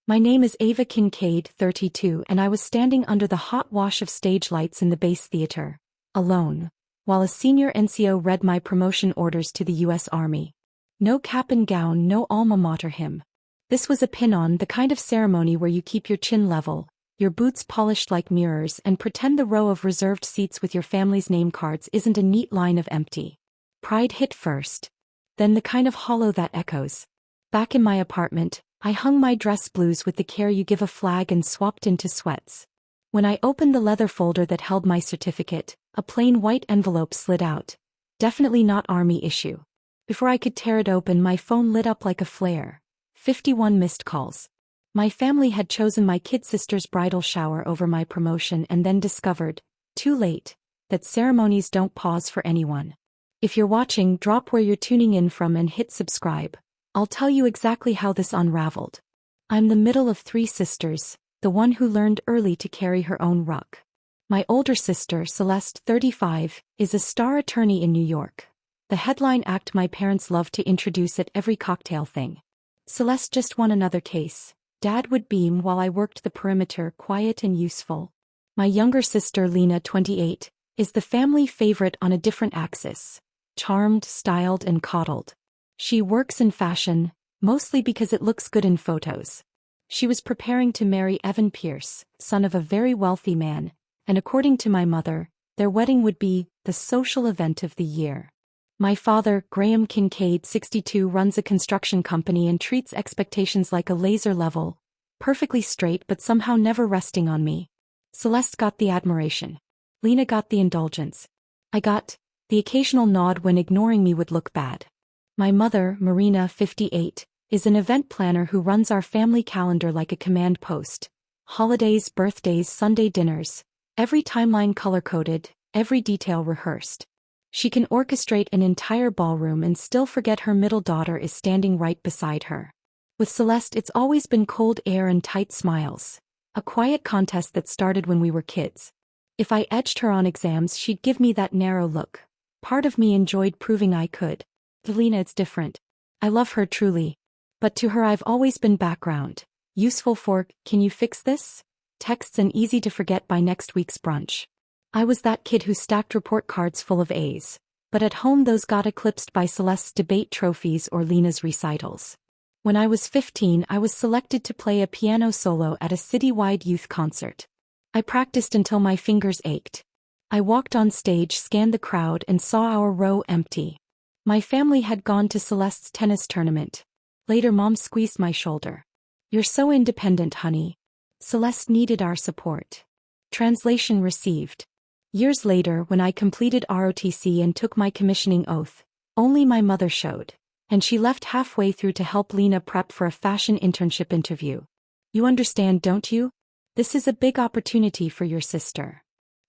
My name is Ava Kincaid, 32, and I was standing under the hot wash of stage lights in the base theater, alone, while a senior NCO read my promotion orders to the U.S. Army. No cap and gown, no alma mater hymn. This was a pin-on, the kind of ceremony where you keep your chin level, your boots polished like mirrors, and pretend the row of reserved seats with your family's name cards isn't a neat line of empty. Pride hit first. Then the kind of hollow that echoes. Back in my apartment, I hung my dress blues with the care you give a flag and swapped into sweats. When I opened the leather folder that held my certificate, a plain white envelope slid out. Definitely not Army issue. Before I could tear it open, my phone lit up like a flare. 51 missed calls. My family had chosen my kid sister's bridal shower over my promotion and then discovered, too late, that ceremonies don't pause for anyone. If you're watching, drop where you're tuning in from and hit subscribe. I'll tell you exactly how this unraveled. I'm the middle of 3 sisters, the one who learned early to carry her own ruck. My older sister, Celeste, 35, is a star attorney in New York. The headline act my parents loved to introduce at every cocktail thing. Celeste just won another case. Dad would beam while I worked the perimeter, quiet and useful. My younger sister, Lena, 28, is the family favorite on a different axis. Charmed, styled, and coddled. She works in fashion, mostly because it looks good in photos. She was preparing to marry Evan Pierce, son of a very wealthy man, and according to my mother, their wedding would be the social event of the year. My father, Graham Kincaid, 62, runs a construction company and treats expectations like a laser level, perfectly straight but somehow never resting on me. Celeste got the admiration. Lena got the indulgence. I got the occasional nod when ignoring me would look bad. My mother, Marina, 58, is an event planner who runs our family calendar like a command post. Holidays, birthdays, Sunday dinners. Every timeline color-coded, every detail rehearsed. She can orchestrate an entire ballroom and still forget her middle daughter is standing right beside her. With Celeste, it's always been cold air and tight smiles. A quiet contest that started when we were kids. If I edged her on exams, she'd give me that narrow look. Part of me enjoyed proving I could. Lena, it's different. I love her truly. But to her I've always been background. Useful for, can you fix this? Texts and easy to forget by next week's brunch. I was that kid who stacked report cards full of A's. But at home those got eclipsed by Celeste's debate trophies or Lena's recitals. When I was 15 I was selected to play a piano solo at a citywide youth concert. I practiced until my fingers ached. I walked on stage, scanned the crowd, and saw our row empty. My family had gone to Celeste's tennis tournament. Later Mom squeezed my shoulder. You're so independent, honey. Celeste needed our support. Translation received. Years later, when I completed ROTC and took my commissioning oath, only my mother showed, and she left halfway through to help Lena prep for a fashion internship interview. You understand, don't you? This is a big opportunity for your sister.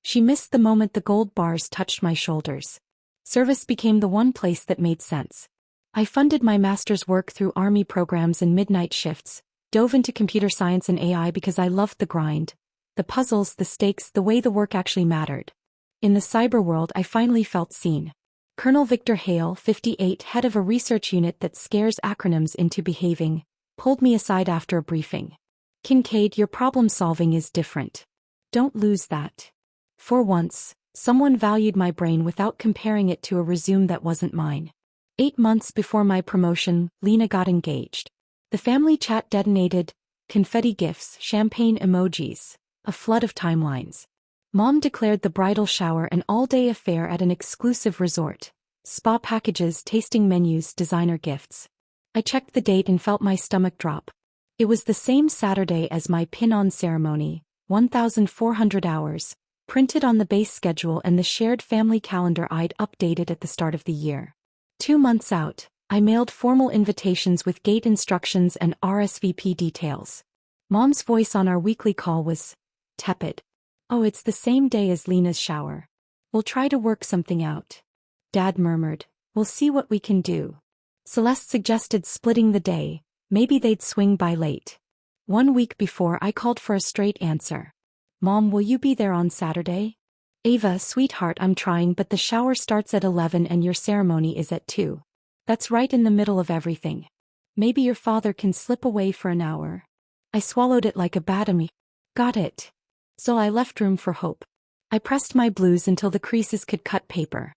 She missed the moment the gold bars touched my shoulders. Service became the one place that made sense. I funded my master's work through Army programs and midnight shifts, dove into computer science and AI because I loved the grind, the puzzles, the stakes, the way the work actually mattered. In the cyber world I finally felt seen. Colonel Victor Hale, 58, head of a research unit that scares acronyms into behaving, pulled me aside after a briefing. Kincaid, your problem solving is different. Don't lose that. For once, someone valued my brain without comparing it to a resume that wasn't mine. 8 months before my promotion, Lena got engaged. The family chat detonated, confetti gifts, champagne emojis, a flood of timelines. Mom declared the bridal shower an all-day affair at an exclusive resort. Spa packages, tasting menus, designer gifts. I checked the date and felt my stomach drop. It was the same Saturday as my pin-on ceremony, 1,400 hours, printed on the base schedule and the shared family calendar I'd updated at the start of the year. 2 months out, I mailed formal invitations with gate instructions and RSVP details. Mom's voice on our weekly call was tepid. Oh, it's the same day as Lena's shower. We'll try to work something out. Dad murmured, we'll see what we can do. Celeste suggested splitting the day, maybe they'd swing by late. 1 week before I called for a straight answer. Mom, will you be there on Saturday? Ava, sweetheart, I'm trying, but the shower starts at 11 and your ceremony is at 2. That's right in the middle of everything. Maybe your father can slip away for an hour. I swallowed it like a batami. Got it. So I left room for hope. I pressed my blues until the creases could cut paper.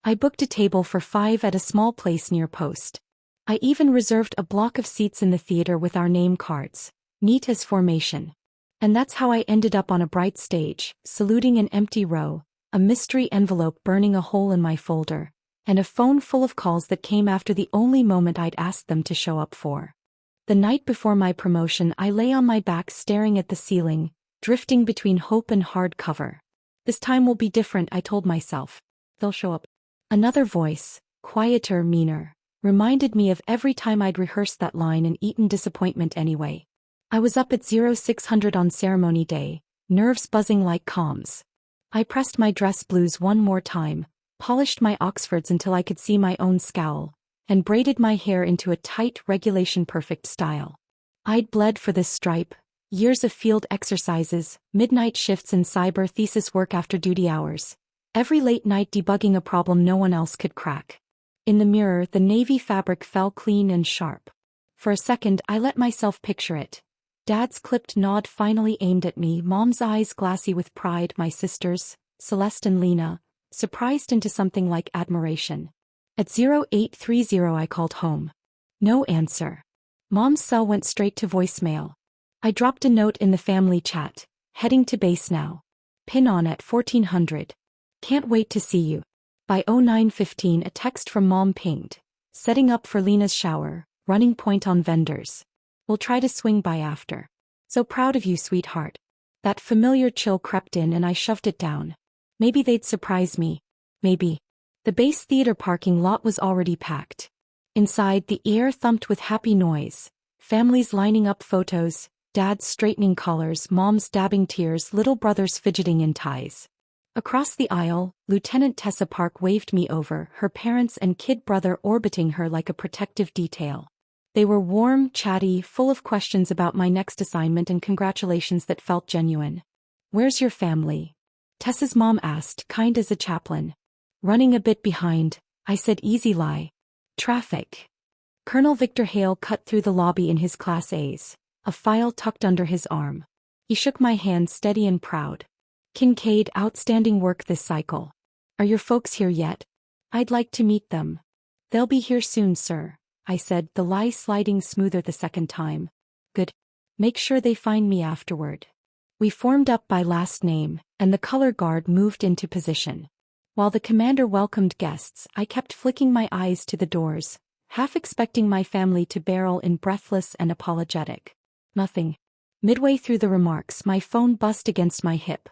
I booked a table for 5 at a small place near Post. I even reserved a block of seats in the theater with our name cards, neat as formation. And that's how I ended up on a bright stage, saluting an empty row, a mystery envelope burning a hole in my folder, and a phone full of calls that came after the only moment I'd asked them to show up for. The night before my promotion, I lay on my back staring at the ceiling, drifting between hope and hard cover. This time will be different, I told myself. They'll show up. Another voice, quieter, meaner, reminded me of every time I'd rehearsed that line and eaten disappointment anyway. I was up at 0600 on ceremony day, nerves buzzing like comms. I pressed my dress blues one more time, polished my Oxfords until I could see my own scowl, and braided my hair into a tight, regulation-perfect style. I'd bled for this stripe, years of field exercises, midnight shifts in cyber thesis work after duty hours, every late night debugging a problem no one else could crack. In the mirror, the navy fabric fell clean and sharp. For a second, I let myself picture it. Dad's clipped nod finally aimed at me, Mom's eyes glassy with pride, my sisters, Celeste and Lena, surprised into something like admiration. At 0830 I called home. No answer. Mom's cell went straight to voicemail. I dropped a note in the family chat, heading to base now. Pin on at 1400. Can't wait to see you. By 0915 a text from Mom pinged. Setting up for Lena's shower, running point on vendors. We'll try to swing by after. So proud of you, sweetheart. That familiar chill crept in and I shoved it down. Maybe they'd surprise me. Maybe. The base theater parking lot was already packed. Inside, the air thumped with happy noise. Families lining up photos, dads straightening collars, moms dabbing tears, little brothers fidgeting in ties. Across the aisle, Lieutenant Tessa Park waved me over, her parents and kid brother orbiting her like a protective detail. They were warm, chatty, full of questions about my next assignment and congratulations that felt genuine. Where's your family? Tessa's mom asked, kind as a chaplain. Running a bit behind, I said, easy lie. Traffic. Colonel Victor Hale cut through the lobby in his Class A's, a file tucked under his arm. He shook my hand steady and proud. Kincaid, outstanding work this cycle. Are your folks here yet? I'd like to meet them. They'll be here soon, sir, I said, the lie sliding smoother the second time. Good. Make sure they find me afterward. We formed up by last name, and the color guard moved into position. While the commander welcomed guests, I kept flicking my eyes to the doors, half expecting my family to barrel in breathless and apologetic. Nothing. Midway through the remarks, my phone buzzed against my hip.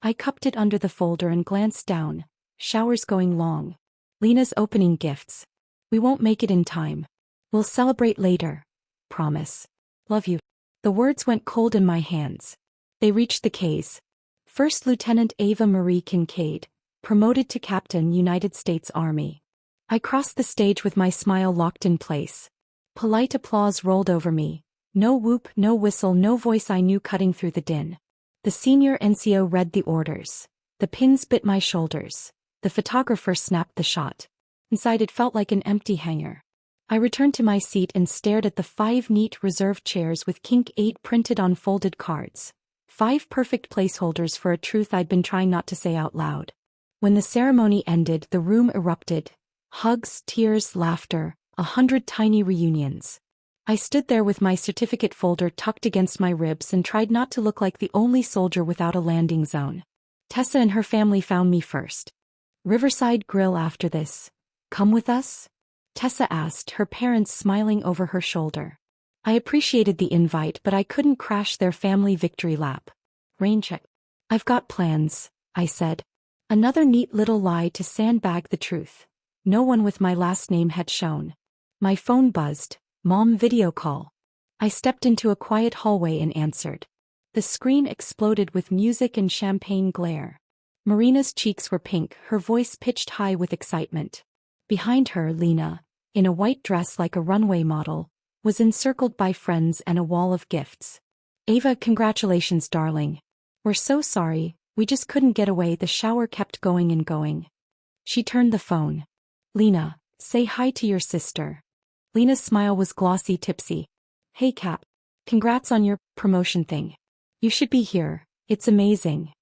I cupped it under the folder and glanced down. Showers going long. Lena's opening gifts. We won't make it in time. We'll celebrate later. Promise. Love you. The words went cold in my hands. They reached the K's. First Lieutenant Ava Marie Kincaid, promoted to Captain, United States Army. I crossed the stage with my smile locked in place. Polite applause rolled over me. No whoop, no whistle, no voice I knew cutting through the din. The senior NCO read the orders. The pins bit my shoulders. The photographer snapped the shot. Inside it felt like an empty hangar. I returned to my seat and stared at the 5 neat reserved chairs with Kink 8 printed on folded cards. 5 perfect placeholders for a truth I'd been trying not to say out loud. When the ceremony ended, the room erupted. Hugs, tears, laughter, 100 tiny reunions. I stood there with my certificate folder tucked against my ribs and tried not to look like the only soldier without a landing zone. Tessa and her family found me first. Riverside Grill after this. Come with us? Tessa asked, her parents smiling over her shoulder. I appreciated the invite, but I couldn't crash their family victory lap. Rain check. I've got plans, I said. Another neat little lie to sandbag the truth. No one with my last name had shown. My phone buzzed. Mom, video call. I stepped into a quiet hallway and answered. The screen exploded with music and champagne glare. Marina's cheeks were pink, her voice pitched high with excitement. Behind her, Lena, in a white dress like a runway model, was encircled by friends and a wall of gifts. Ava, congratulations, darling. We're so sorry, we just couldn't get away, the shower kept going and going. She turned the phone. Lena, say hi to your sister. Lena's smile was glossy, tipsy. Hey Cap. Congrats on your promotion thing. You should be here, it's amazing.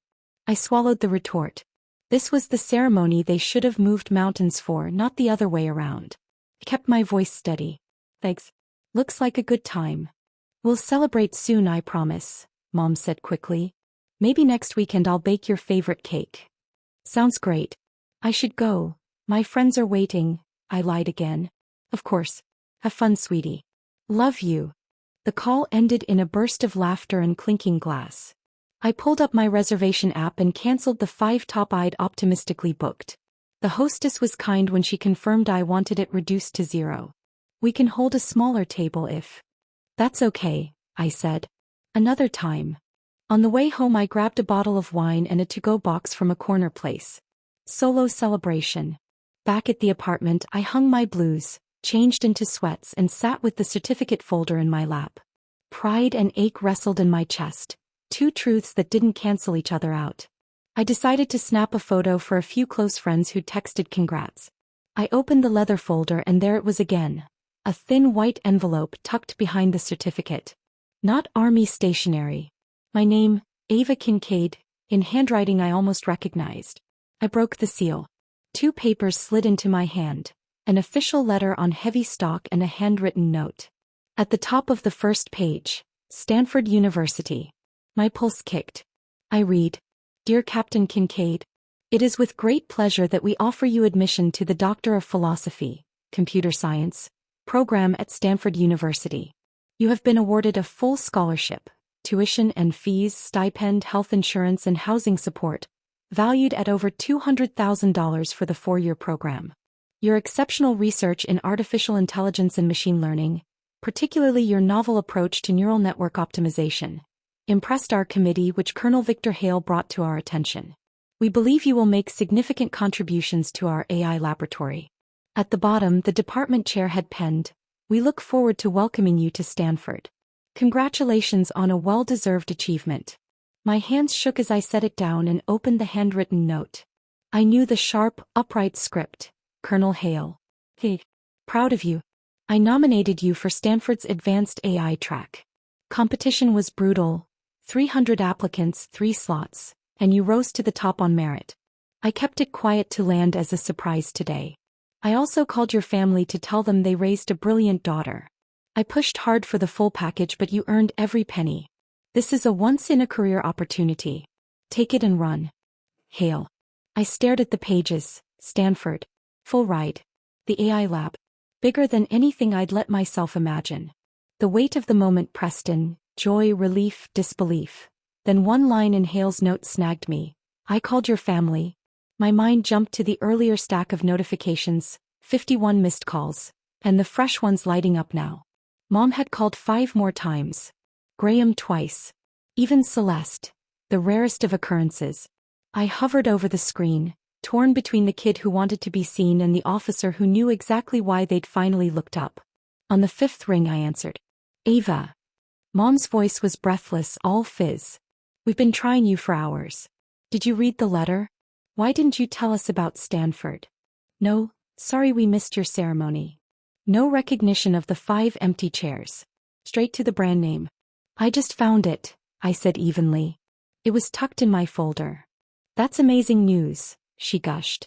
I swallowed the retort. This was the ceremony they should have moved mountains for, not the other way around. I kept my voice steady. Thanks. Looks like a good time. We'll celebrate soon, I promise, Mom said quickly. Maybe next weekend I'll bake your favorite cake. Sounds great. I should go. My friends are waiting, I lied again. Of course. Have fun, sweetie. Love you. The call ended in a burst of laughter and clinking glass. I pulled up my reservation app and canceled the 5 top-eyed optimistically booked. The hostess was kind when she confirmed I wanted it reduced to 0. We can hold a smaller table if. That's okay, I said. Another time. On the way home I grabbed a bottle of wine and a to-go box from a corner place. Solo celebration. Back at the apartment I hung my blues, changed into sweats and sat with the certificate folder in my lap. Pride and ache wrestled in my chest, 2 truths that didn't cancel each other out. I decided to snap a photo for a few close friends who'd texted congrats. I opened the leather folder and there it was again. A thin white envelope tucked behind the certificate. Not Army stationery. My name, Ava Kincaid, in handwriting I almost recognized. I broke the seal. 2 papers slid into my hand. An official letter on heavy stock and a handwritten note. At the top of the first page, Stanford University. My pulse kicked. I read, Dear Captain Kincaid, it is with great pleasure that we offer you admission to the Doctor of Philosophy, Computer Science, program at Stanford University. You have been awarded a full scholarship, tuition and fees, stipend, health insurance and housing support, valued at over $200,000 for the 4-year program. Your exceptional research in artificial intelligence and machine learning, particularly your novel approach to neural network optimization, impressed our committee, which Colonel Victor Hale brought to our attention. We believe you will make significant contributions to our AI laboratory. At the bottom, the department chair had penned, We look forward to welcoming you to Stanford. Congratulations on a well-deserved achievement. My hands shook as I set it down and opened the handwritten note. I knew the sharp, upright script. Colonel Hale. Hey. Proud of you. I nominated you for Stanford's Advanced AI track. Competition was brutal. 300 applicants, 3 slots, and you rose to the top on merit. I kept it quiet to land as a surprise today. I also called your family to tell them they raised a brilliant daughter. I pushed hard for the full package, but you earned every penny. This is a once-in-a-career opportunity. Take it and run. Hale. I stared at the pages. Stanford. Full ride. The AI lab. Bigger than anything I'd let myself imagine. The weight of the moment pressed in, joy, relief, disbelief. Then one line in Hale's note snagged me. I called your family. My mind jumped to the earlier stack of notifications, 51 missed calls, and the fresh ones lighting up now. Mom had called 5 more times. Graham twice. Even Celeste. The rarest of occurrences. I hovered over the screen, torn between the kid who wanted to be seen and the officer who knew exactly why they'd finally looked up. On the 5th ring I answered. Ava. Mom's voice was breathless, all fizz. We've been trying you for hours. Did you read the letter? Why didn't you tell us about Stanford? No, sorry we missed your ceremony. No recognition of the 5 empty chairs. Straight to the brand name. I just found it, I said evenly. It was tucked in my folder. That's amazing news, she gushed.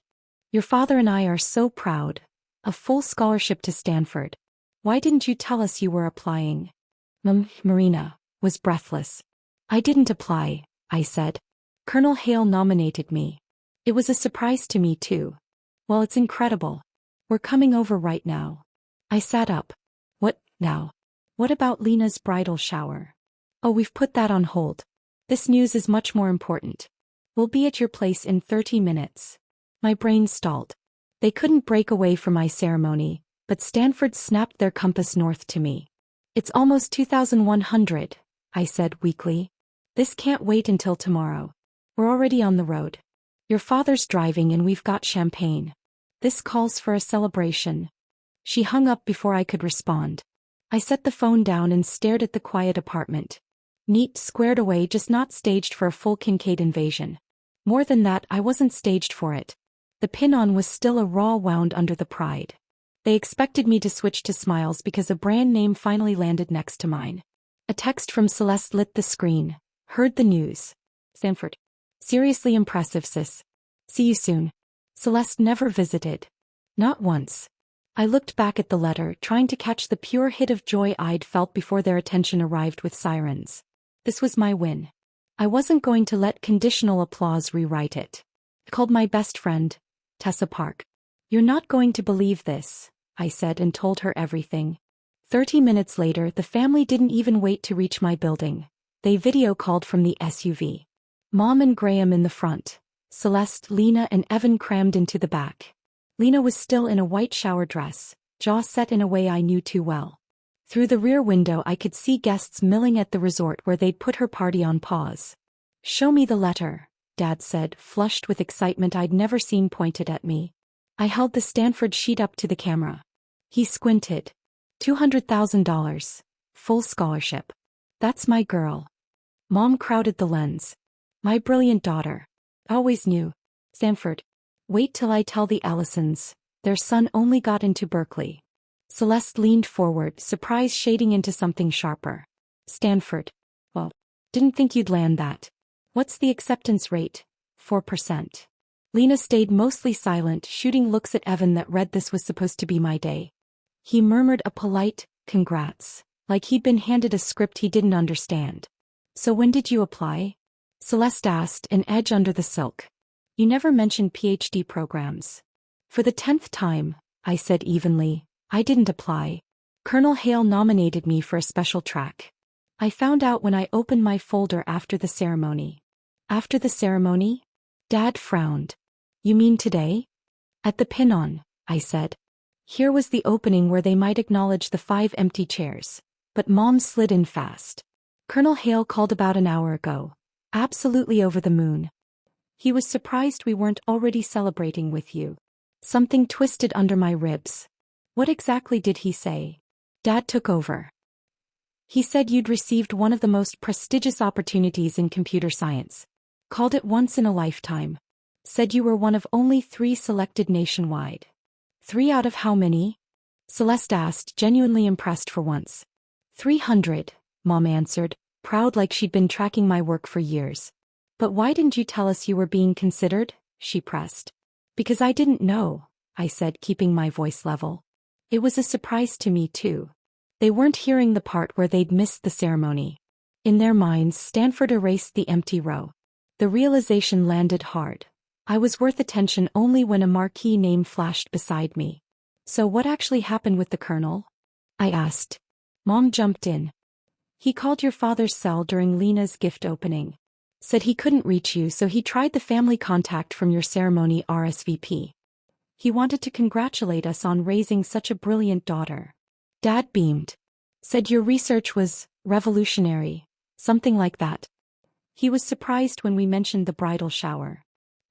Your father and I are so proud. A full scholarship to Stanford. Why didn't you tell us you were applying? Marina was breathless. I didn't apply, I said. Colonel Hale nominated me. It was a surprise to me too. Well, it's incredible. We're coming over right now. I sat up. What now? What about Lena's bridal shower? Oh, we've put that on hold. This news is much more important. We'll be at your place in 30 minutes. My brain stalled. They couldn't break away from my ceremony, but Stanford snapped their compass north to me. It's almost 2100, I said weakly. This can't wait until tomorrow. We're already on the road. Your father's driving and we've got champagne. This calls for a celebration. She hung up before I could respond. I set the phone down and stared at the quiet apartment. Neat, squared away, just not staged for a full Kincaid invasion. More than that, I wasn't staged for it. The pin-on was still a raw wound under the pride. They expected me to switch to smiles because a brand name finally landed next to mine. A text from Celeste lit the screen. Heard the news. Stanford. Seriously impressive, sis. See you soon. Celeste never visited. Not once. I looked back at the letter, trying to catch the pure hit of joy I'd felt before their attention arrived with sirens. This was my win. I wasn't going to let conditional applause rewrite it. I called my best friend, Tessa Park. You're not going to believe this, I said and told her everything. 30 minutes later, the family didn't even wait to reach my building. They video called from the SUV. Mom and Graham in the front. Celeste, Lena and Evan crammed into the back. Lena was still in a white shower dress, jaw set in a way I knew too well. Through the rear window I could see guests milling at the resort where they'd put her party on pause. Show me the letter, Dad said, flushed with excitement I'd never seen pointed at me. I held the Stanford sheet up to the camera. He squinted. $200,000. Full scholarship. That's my girl. Mom crowded the lens. My brilliant daughter. Always knew. Stanford. Wait till I tell the Ellisons. Their son only got into Berkeley. Celeste leaned forward, surprise shading into something sharper. Stanford. Well, didn't think you'd land that. What's the acceptance rate? 4%. Lena stayed mostly silent, shooting looks at Evan that read this was supposed to be my day. He murmured a polite, congrats, like he'd been handed a script he didn't understand. So when did you apply? Celeste asked, an edge under the silk. You never mentioned PhD programs. For the 10th time, I said evenly, I didn't apply. Colonel Hale nominated me for a special track. I found out when I opened my folder after the ceremony. After the ceremony? Dad frowned. You mean today? At the pin-on, I said. Here was the opening where they might acknowledge the 5 empty chairs. But Mom slid in fast. Colonel Hale called about an hour ago. Absolutely over the moon. He was surprised we weren't already celebrating with you. Something twisted under my ribs. What exactly did he say? Dad took over. He said you'd received one of the most prestigious opportunities in computer science. Called it once in a lifetime. Said you were one of only 3 selected nationwide. 3 out of how many? Celeste asked, genuinely impressed for once. 300, Mom answered, proud like she'd been tracking my work for years. But why didn't you tell us you were being considered? She pressed. Because I didn't know, I said, keeping my voice level. It was a surprise to me too. They weren't hearing the part where they'd missed the ceremony. In their minds, Stanford erased the empty row. The realization landed hard. I was worth attention only when a marquee name flashed beside me. So what actually happened with the colonel? I asked. Mom jumped in. He called your father's cell during Lena's gift opening. Said he couldn't reach you, so he tried the family contact from your ceremony RSVP. He wanted to congratulate us on raising such a brilliant daughter. Dad beamed. Said your research was revolutionary, something like that. He was surprised when we mentioned the bridal shower.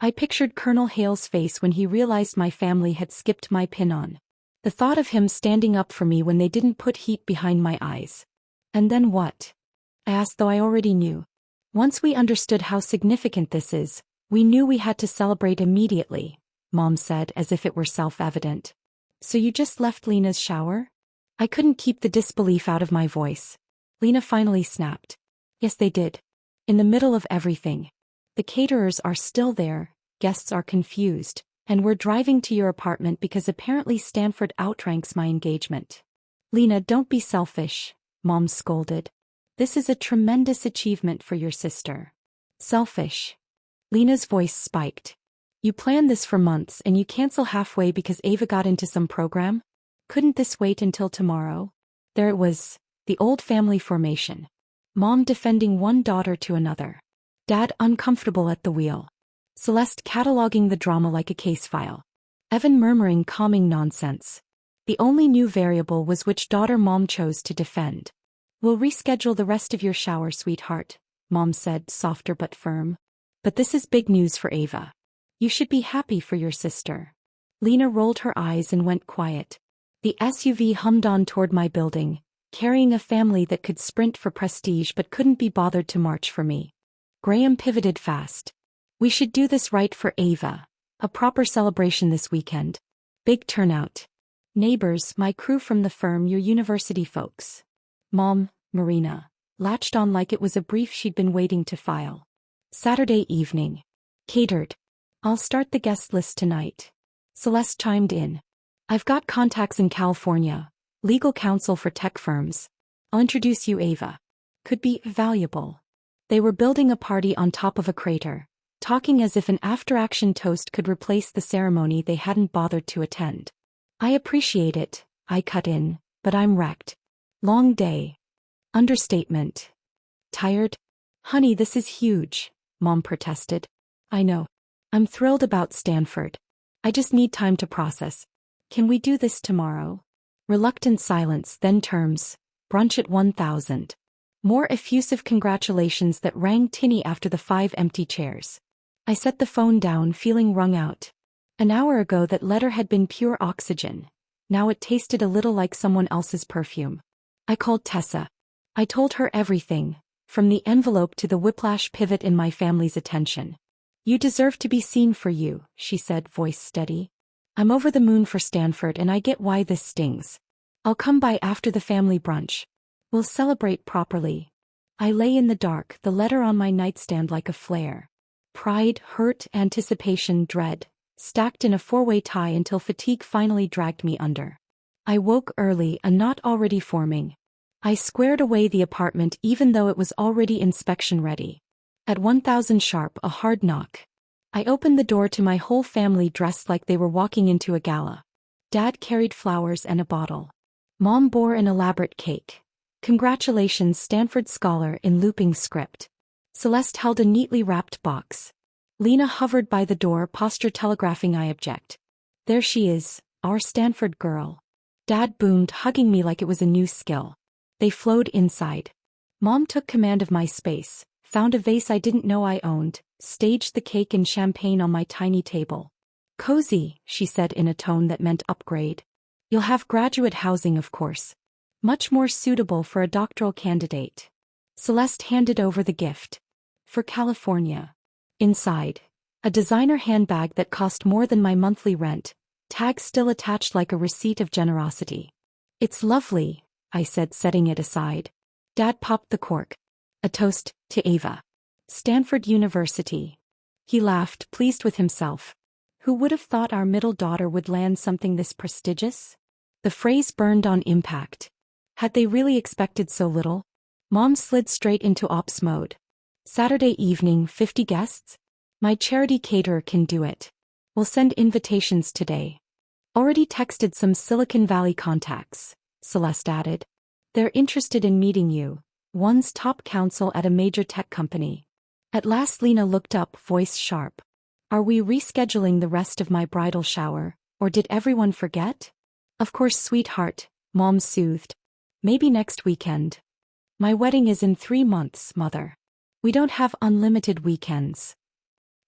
I pictured Colonel Hale's face when he realized my family had skipped my pin-on. The thought of him standing up for me when they didn't put heat behind my eyes. And then what? I asked, though I already knew. Once we understood how significant this is, we knew we had to celebrate immediately, Mom said as if it were self-evident. So you just left Lena's shower? I couldn't keep the disbelief out of my voice. Lena finally snapped. Yes, they did. In the middle of everything. The caterers are still there, guests are confused, and we're driving to your apartment because apparently Stanford outranks my engagement. Lena, don't be selfish, Mom scolded. This is a tremendous achievement for your sister. Selfish. Lena's voice spiked. You planned this for months and you cancel halfway because Ava got into some program? Couldn't this wait until tomorrow? There it was, the old family formation. Mom defending one daughter to another. Dad uncomfortable at the wheel. Celeste cataloging the drama like a case file. Evan murmuring calming nonsense. The only new variable was which daughter Mom chose to defend. We'll reschedule the rest of your shower, sweetheart, Mom said, softer but firm. But this is big news for Ava. You should be happy for your sister. Lena rolled her eyes and went quiet. The SUV hummed on toward my building, carrying a family that could sprint for prestige but couldn't be bothered to march for me. Graham pivoted fast. We should do this right for Ava. A proper celebration this weekend. Big turnout. Neighbors, my crew from the firm, your university folks. Mom, Marina. latched on like it was a brief she'd been waiting to file. Saturday evening. Catered. I'll start the guest list tonight. Celeste chimed in. I've got contacts in California, legal counsel for tech firms. I'll introduce you Ava. Could be valuable. They were building a party on top of a crater, talking as if an after-action toast could replace the ceremony they hadn't bothered to attend. I appreciate it, I cut in, but I'm wrecked. Long day. Understatement. Tired? Honey, this is huge, Mom protested. I know. I'm thrilled about Stanford. I just need time to process. Can we do this tomorrow? Reluctant silence, then terms. Brunch at 1000. More effusive congratulations that rang tinny after the 5 empty chairs. I set the phone down, feeling wrung out. An hour ago that letter had been pure oxygen. Now it tasted a little like someone else's perfume. I called Tessa. I told her everything, from the envelope to the whiplash pivot in my family's attention. You deserve to be seen for you, she said, voice steady. I'm over the moon for Stanford and I get why this stings. I'll come by after the family brunch. We'll celebrate properly. I lay in the dark, the letter on my nightstand like a flare. Pride, hurt, anticipation, dread, stacked in a four-way tie until fatigue finally dragged me under. I woke early, a knot already forming. I squared away the apartment even though it was already inspection ready. At 1000 sharp, a hard knock. I opened the door to my whole family dressed like they were walking into a gala. Dad carried flowers and a bottle. Mom bore an elaborate cake. Congratulations, Stanford scholar, in looping script. Celeste held a neatly wrapped box. Lena hovered by the door, posture telegraphing I object. There she is, our Stanford girl. Dad boomed, hugging me like it was a new skill. They flowed inside. Mom took command of my space, found a vase I didn't know I owned, staged the cake and champagne on my tiny table. Cozy, she said in a tone that meant upgrade. You'll have graduate housing, of course. Much more suitable for a doctoral candidate. Celeste handed over the gift. For California. Inside. A designer handbag that cost more than my monthly rent, tag still attached like a receipt of generosity. It's lovely, I said, setting it aside. Dad popped the cork. A toast to Ava. Stanford University. He laughed, pleased with himself. Who would have thought our middle daughter would land something this prestigious? The phrase burned on impact. Had they really expected so little? Mom slid straight into ops mode. Saturday evening, 50 guests? My charity caterer can do it. We'll send invitations today. Already texted some Silicon Valley contacts, Celeste added. They're interested in meeting you. One's top counsel at a major tech company. At last Lena looked up, voice sharp. Are we rescheduling the rest of my bridal shower, or did everyone forget? Of course, sweetheart, Mom soothed. Maybe next weekend. My wedding is in 3 months, Mother. We don't have unlimited weekends.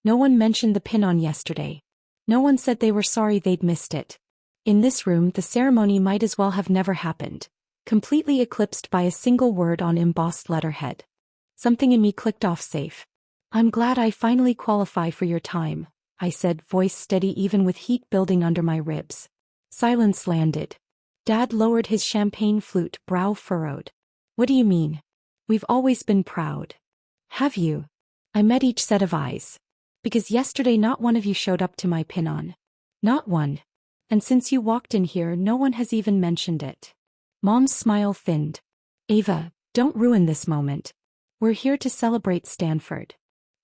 No one mentioned the pin-on yesterday. No one said they were sorry they'd missed it. In this room, the ceremony might as well have never happened, completely eclipsed by a single word on embossed letterhead. Something in me clicked off safe. I'm glad I finally qualify for your time, I said, voice steady even with heat building under my ribs. Silence landed. Dad lowered his champagne flute, brow furrowed. What do you mean? We've always been proud. Have you? I met each set of eyes. Because yesterday not one of you showed up to my pin-on. Not one. And since you walked in here, no one has even mentioned it. Mom's smile thinned. Ava, don't ruin this moment. We're here to celebrate Stanford.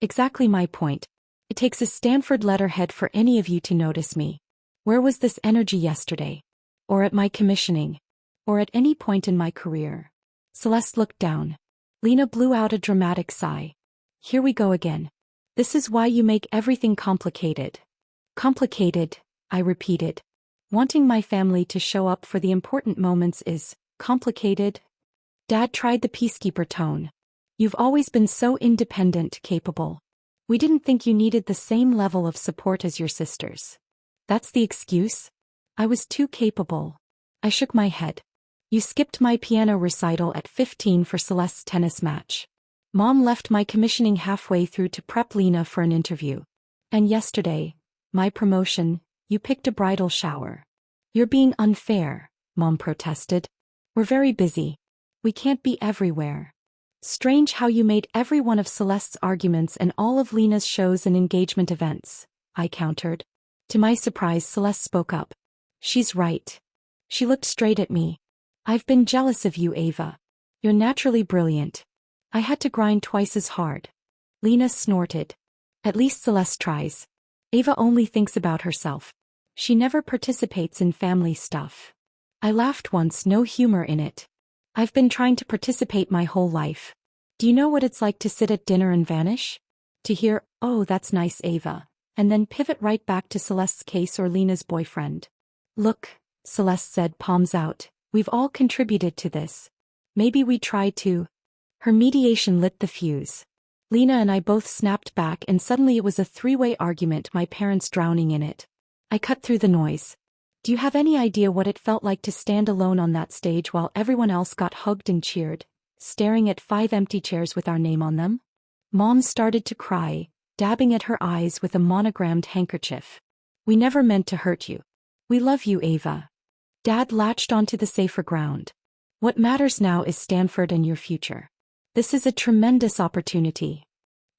Exactly my point. It takes a Stanford letterhead for any of you to notice me. Where was this energy yesterday? Or at my commissioning? Or at any point in my career? Celeste looked down. Lena blew out a dramatic sigh. Here we go again. This is why you make everything complicated. Complicated, I repeated. Wanting my family to show up for the important moments is complicated. Dad tried the peacekeeper tone. You've always been so independent, capable. We didn't think you needed the same level of support as your sisters. That's the excuse? I was too capable. I shook my head. You skipped my piano recital at 15 for Celeste's tennis match. Mom left my commissioning halfway through to prep Lena for an interview. And yesterday, my promotion, you picked a bridal shower. You're being unfair, Mom protested. We're very busy. We can't be everywhere. Strange how you made every one of Celeste's arguments and all of Lena's shows and engagement events, I countered. To my surprise, Celeste spoke up. She's right. She looked straight at me. I've been jealous of you, Ava. You're naturally brilliant. I had to grind twice as hard. Lena snorted. At least Celeste tries. Ava only thinks about herself. She never participates in family stuff. I laughed once, no humor in it. I've been trying to participate my whole life. Do you know what it's like to sit at dinner and vanish? To hear, "Oh, that's nice, Ava," and then pivot right back to Celeste's case or Lena's boyfriend. Look, Celeste said, palms out, we've all contributed to this. Maybe we try to. Her mediation lit the fuse. Lena and I both snapped back, and suddenly it was a three-way argument, my parents drowning in it. I cut through the noise. Do you have any idea what it felt like to stand alone on that stage while everyone else got hugged and cheered, staring at 5 empty chairs with our name on them? Mom started to cry, dabbing at her eyes with a monogrammed handkerchief. We never meant to hurt you. We love you, Ava. Dad latched onto the safer ground. What matters now is Stanford and your future. This is a tremendous opportunity.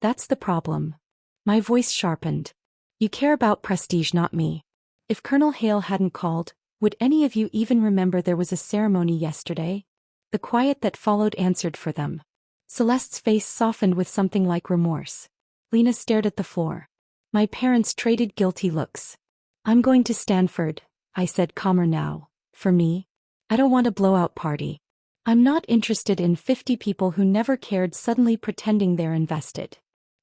That's the problem. My voice sharpened. You care about prestige, not me. If Colonel Hale hadn't called, would any of you even remember there was a ceremony yesterday? The quiet that followed answered for them. Celeste's face softened with something like remorse. Lena stared at the floor. My parents traded guilty looks. I'm going to Stanford, I said, calmer now. For me? I don't want a blowout party. I'm not interested in 50 people who never cared suddenly pretending they're invested.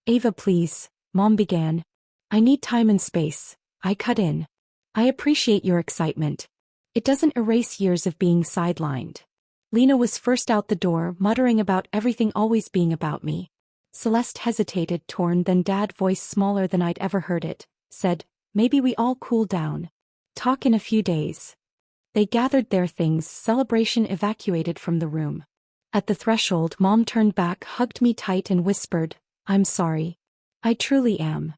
Ava, please, Mom began. I need time and space, I cut in. I appreciate your excitement. It doesn't erase years of being sidelined. Lena was first out the door, muttering about everything always being about me. Celeste hesitated, torn, then Dad, voice smaller than I'd ever heard it, said, maybe we all cool down. Talk in a few days. They gathered their things, celebration evacuated from the room. At the threshold, Mom turned back, hugged me tight and whispered, I'm sorry. I truly am.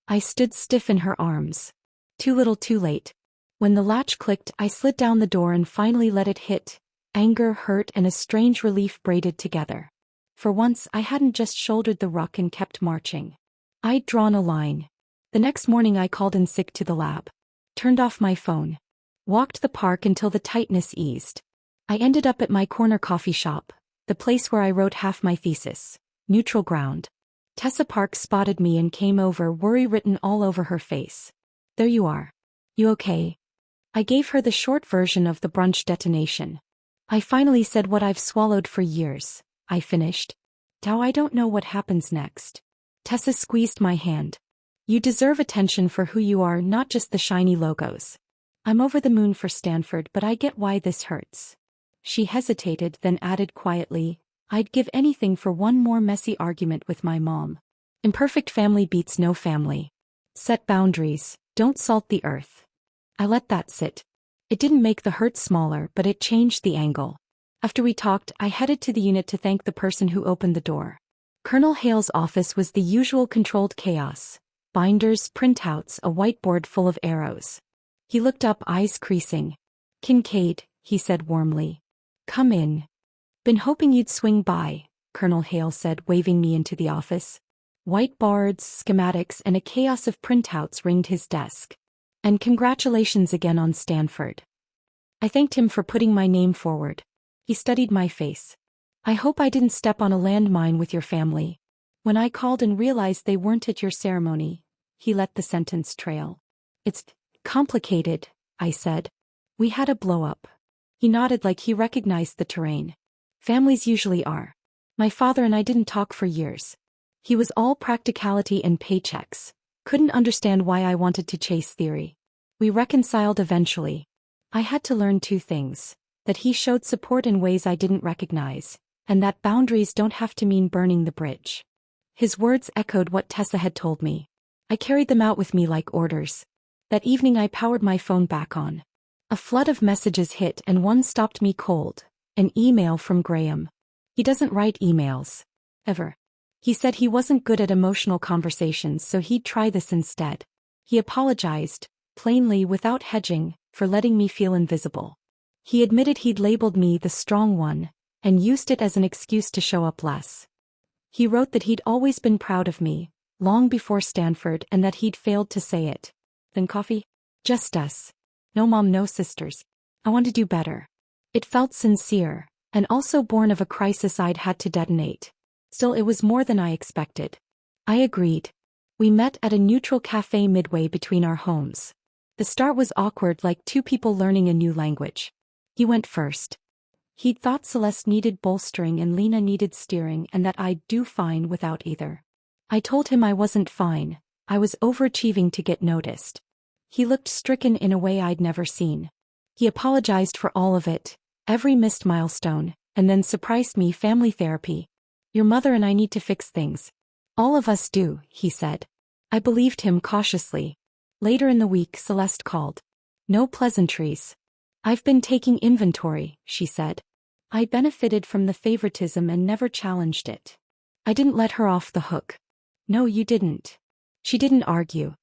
I stood stiff in her arms. Too little too late. When the latch clicked, I slid down the door and finally let it hit. Anger, hurt, and a strange relief braided together. For once, I hadn't just shouldered the ruck and kept marching. I'd drawn a line. The next morning I called in sick to the lab. Turned off my phone. Walked the park until the tightness eased. I ended up at my corner coffee shop, the place where I wrote half my thesis. Neutral ground. Tessa Park spotted me and came over, worry written all over her face. There you are. You okay? I gave her the short version of the brunch detonation. I finally said what I've swallowed for years, I finished. Now I don't know what happens next. Tessa squeezed my hand. You deserve attention for who you are, not just the shiny logos. I'm over the moon for Stanford, but I get why this hurts. She hesitated, then added quietly, I'd give anything for one more messy argument with my mom. Imperfect family beats no family. Set boundaries, don't salt the earth. I let that sit. It didn't make the hurt smaller, but it changed the angle. After we talked, I headed to the unit to thank the person who opened the door. Colonel Hale's office was the usual controlled chaos. Binders, printouts, a whiteboard full of arrows. He looked up, eyes creasing. Kincaid, he said warmly. Come in. Been hoping you'd swing by, Colonel Hale said, waving me into the office. Whiteboards, schematics, and a chaos of printouts ringed his desk. And congratulations again on Stanford. I thanked him for putting my name forward. He studied my face. I hope I didn't step on a landmine with your family. When I called and realized they weren't at your ceremony, he let the sentence trail. It's complicated, I said. We had a blow-up. He nodded like he recognized the terrain. Families usually are. My father and I didn't talk for years. He was all practicality and paychecks. Couldn't understand why I wanted to chase theory. We reconciled eventually. I had to learn 2 things. That he showed support in ways I didn't recognize, and that boundaries don't have to mean burning the bridge. His words echoed what Tessa had told me. I carried them out with me like orders. That evening I powered my phone back on. A flood of messages hit and one stopped me cold. An email from Graham. He doesn't write emails. Ever. He said he wasn't good at emotional conversations, so he'd try this instead. He apologized, plainly without hedging, for letting me feel invisible. He admitted he'd labeled me the strong one, and used it as an excuse to show up less. He wrote that he'd always been proud of me, long before Stanford, and that he'd failed to say it. Then coffee? Just us. No mom, no sisters. I want to do better. It felt sincere, and also born of a crisis I'd had to detonate. Still, it was more than I expected. I agreed. We met at a neutral cafe midway between our homes. The start was awkward, like two people learning a new language. He went first. He'd thought Celeste needed bolstering and Lena needed steering, and that I'd do fine without either. I told him I wasn't fine. I was overachieving to get noticed. He looked stricken in a way I'd never seen. He apologized for all of it, every missed milestone, and then surprised me. Family therapy. Your mother and I need to fix things. All of us do, he said. I believed him cautiously. Later in the week, Celeste called. No pleasantries. I've been taking inventory, she said. I benefited from the favoritism and never challenged it. I didn't let her off the hook. No, you didn't. She didn't argue.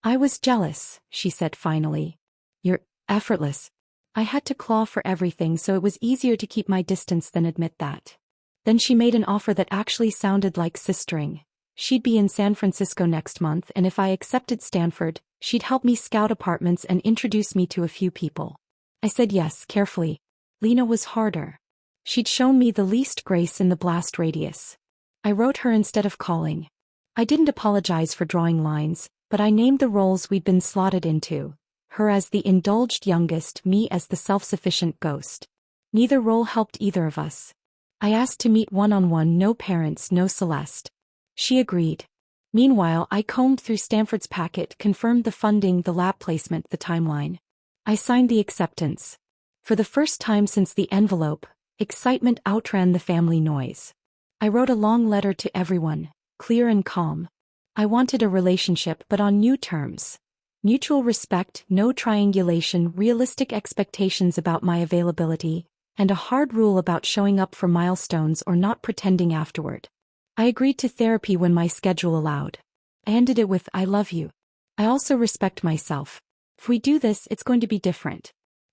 I was jealous, she said finally. You're effortless. I had to claw for everything, so it was easier to keep my distance than admit that. Then she made an offer that actually sounded like sistering. She'd be in San Francisco next month, and if I accepted Stanford, she'd help me scout apartments and introduce me to a few people. I said yes, carefully. Lena was harder. She'd shown me the least grace in the blast radius. I wrote her instead of calling. I didn't apologize for drawing lines, but I named the roles we'd been slotted into. Her as the indulged youngest, me as the self-sufficient ghost. Neither role helped either of us. I asked to meet one-on-one, no parents, no Celeste. She agreed. Meanwhile, I combed through Stanford's packet, confirmed the funding, the lab placement, the timeline. I signed the acceptance. For the first time since the envelope, excitement outran the family noise. I wrote a long letter to everyone, clear and calm. I wanted a relationship, but on new terms. Mutual respect, no triangulation, realistic expectations about my availability, and a hard rule about showing up for milestones or not pretending afterward. I agreed to therapy when my schedule allowed. I ended it with, I love you. I also respect myself. If we do this, it's going to be different.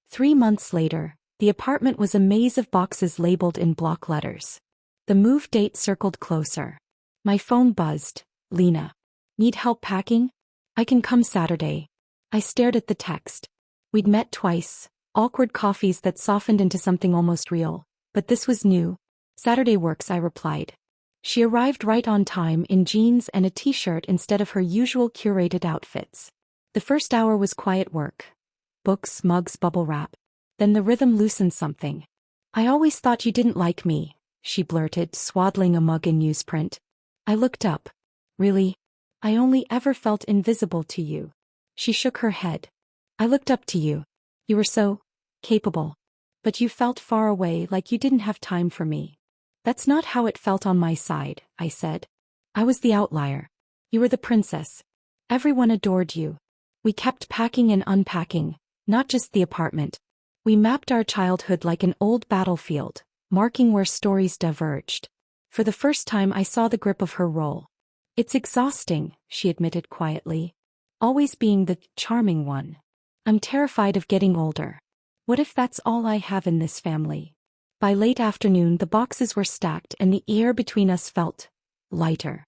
3 months later, the apartment was a maze of boxes labeled in block letters. The move date circled closer. My phone buzzed. Lena. Need help packing? I can come Saturday. I stared at the text. We'd met twice, awkward coffees that softened into something almost real, but this was new. Saturday works, I replied. She arrived right on time in jeans and a t-shirt instead of her usual curated outfits. The first hour was quiet work. Books, mugs, bubble wrap. Then the rhythm loosened something. I always thought you didn't like me, she blurted, swaddling a mug in newsprint. I looked up. Really? I only ever felt invisible to you. She shook her head. I looked up to you. You were so capable. But you felt far away, like you didn't have time for me. That's not how it felt on my side, I said. I was the outlier. You were the princess. Everyone adored you. We kept packing and unpacking, not just the apartment. We mapped our childhood like an old battlefield, marking where stories diverged. For the first time I saw the grip of her role. It's exhausting, she admitted quietly. Always being the charming one. I'm terrified of getting older. What if that's all I have in this family? By late afternoon the boxes were stacked and the air between us felt lighter.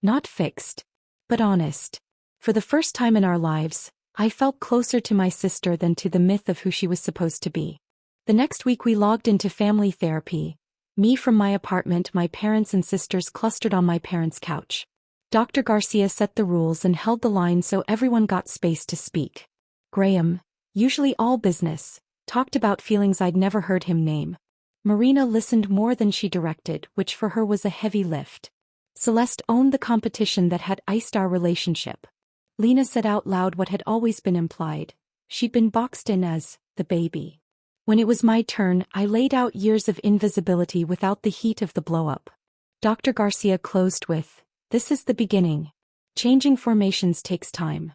Not fixed, but honest. For the first time in our lives, I felt closer to my sister than to the myth of who she was supposed to be. The next week we logged into family therapy. Me from my apartment, my parents and sisters clustered on my parents' couch. Dr. Garcia set the rules and held the line so everyone got space to speak. Graham, usually all business, talked about feelings I'd never heard him name. Marina listened more than she directed, which for her was a heavy lift. Celeste owned the competition that had iced our relationship. Lena said out loud what had always been implied. She'd been boxed in as the baby. When it was my turn, I laid out years of invisibility without the heat of the blow-up. Dr. Garcia closed with, "This is the beginning. Changing formations takes time."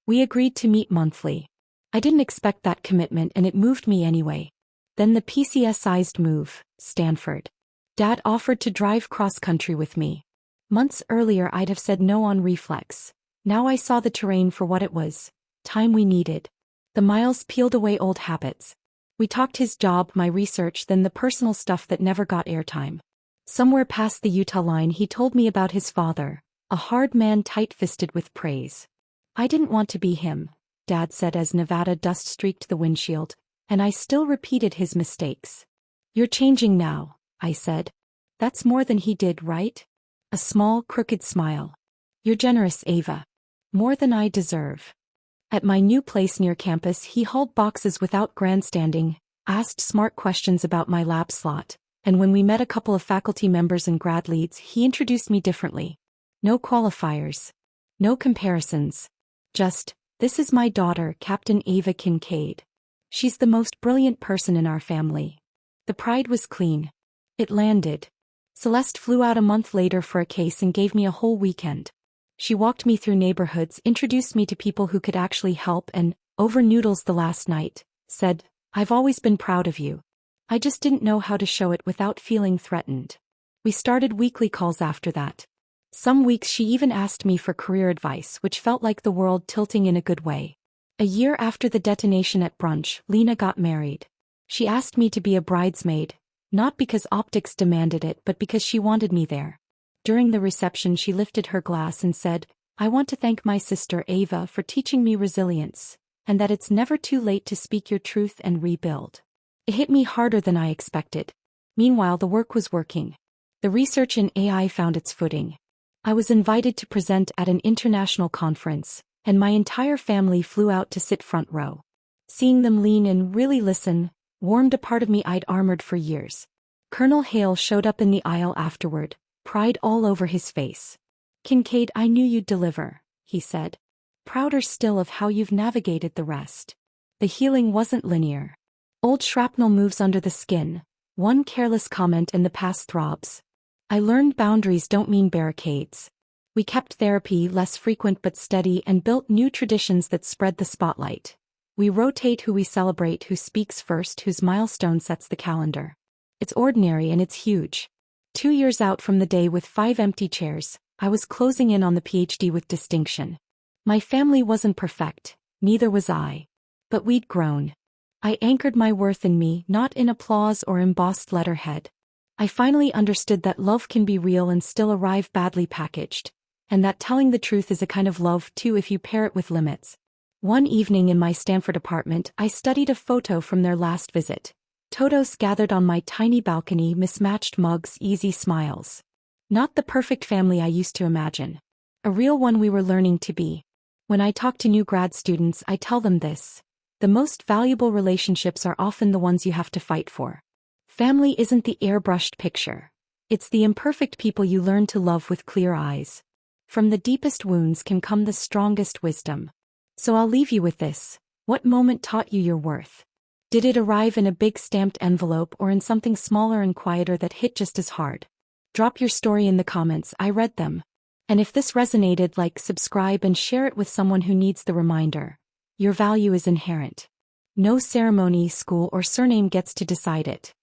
We agreed to meet monthly. I didn't expect that commitment and it moved me anyway. Then the PCS-sized move, Stanford. Dad offered to drive cross-country with me. Months earlier I'd have said no on reflex. Now I saw the terrain for what it was. Time we needed. The miles peeled away old habits. We talked his job, my research, then the personal stuff that never got airtime. Somewhere past the Utah line he told me about his father, a hard man tight-fisted with praise. I didn't want to be him, Dad said as Nevada dust streaked the windshield, and I still repeated his mistakes. You're changing now, I said. That's more than he did, right? A small, crooked smile. You're generous, Ava. More than I deserve. At my new place near campus he hauled boxes without grandstanding, asked smart questions about my lab slot, and when we met a couple of faculty members and grad leads he introduced me differently. No qualifiers. No comparisons. Just, this is my daughter, Captain Ava Kincaid. She's the most brilliant person in our family. The pride was clean. It landed. Celeste flew out a month later for a case and gave me a whole weekend. She walked me through neighborhoods, introduced me to people who could actually help, and, over noodles the last night, said, I've always been proud of you. I just didn't know how to show it without feeling threatened. We started weekly calls after that. Some weeks she even asked me for career advice, which felt like the world tilting in a good way. A year after the detonation at brunch, Lena got married. She asked me to be a bridesmaid, not because optics demanded it but because she wanted me there. During the reception she lifted her glass and said, I want to thank my sister Ava for teaching me resilience, and that it's never too late to speak your truth and rebuild. It hit me harder than I expected. Meanwhile the work was working. The research in AI found its footing. I was invited to present at an international conference, and my entire family flew out to sit front row. Seeing them lean and really listen warmed a part of me I'd armored for years. Colonel Hale showed up in the aisle afterward, pride all over his face. Kincaid, I knew you'd deliver, he said. Prouder still of how you've navigated the rest. The healing wasn't linear. Old shrapnel moves under the skin, one careless comment and the past throbs. I learned boundaries don't mean barricades. We kept therapy less frequent but steady and built new traditions that spread the spotlight. We rotate who we celebrate, who speaks first, whose milestone sets the calendar. It's ordinary and it's huge. 2 years out from the day with 5 empty chairs, I was closing in on the PhD with distinction. My family wasn't perfect, neither was I. But we'd grown. I anchored my worth in me, not in applause or embossed letterhead. I finally understood that love can be real and still arrive badly packaged, and that telling the truth is a kind of love too if you pair it with limits. One evening in my Stanford apartment, I studied a photo from their last visit. Todos gathered on my tiny balcony, mismatched mugs, easy smiles. Not the perfect family I used to imagine. A real one we were learning to be. When I talk to new grad students, I tell them this. The most valuable relationships are often the ones you have to fight for. Family isn't the airbrushed picture. It's the imperfect people you learn to love with clear eyes. From the deepest wounds can come the strongest wisdom. So I'll leave you with this. What moment taught you your worth? Did it arrive in a big stamped envelope or in something smaller and quieter that hit just as hard? Drop your story in the comments, I read them. And if this resonated, like, subscribe and share it with someone who needs the reminder. Your value is inherent. No ceremony, school, or surname gets to decide it.